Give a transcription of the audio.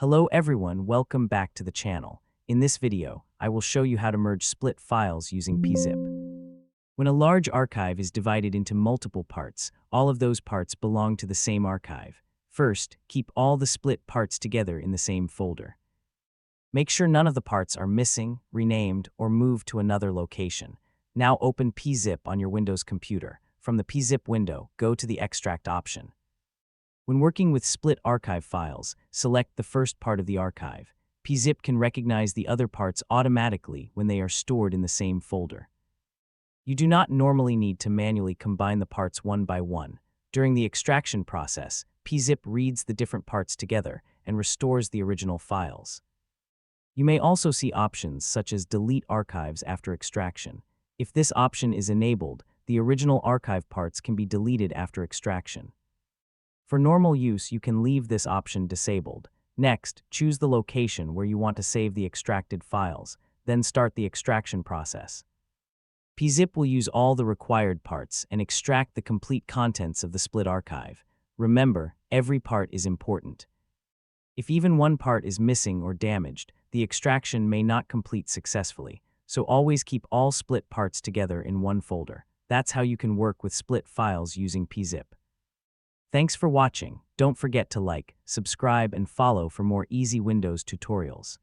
Hello everyone, welcome back to the channel. In this video, I will show you how to merge split files using PeaZip. When a large archive is divided into multiple parts, all of those parts belong to the same archive. First, keep all the split parts together in the same folder. Make sure none of the parts are missing, renamed, or moved to another location. Now open PeaZip on your Windows computer. From the PeaZip window, go to the Extract option. When working with split archive files, select the first part of the archive. PeaZip can recognize the other parts automatically when they are stored in the same folder. You do not normally need to manually combine the parts one by one. During the extraction process, PeaZip reads the different parts together and restores the original files. You may also see options such as Delete Archives after extraction. If this option is enabled, the original archive parts can be deleted after extraction. For normal use, you can leave this option disabled. Next, choose the location where you want to save the extracted files, then start the extraction process. PeaZip will use all the required parts and extract the complete contents of the split archive. Remember, every part is important. If even one part is missing or damaged, the extraction may not complete successfully, so always keep all split parts together in one folder. That's how you can work with split files using PeaZip. Thanks for watching. Don't forget to like, subscribe, and follow for more easy Windows tutorials.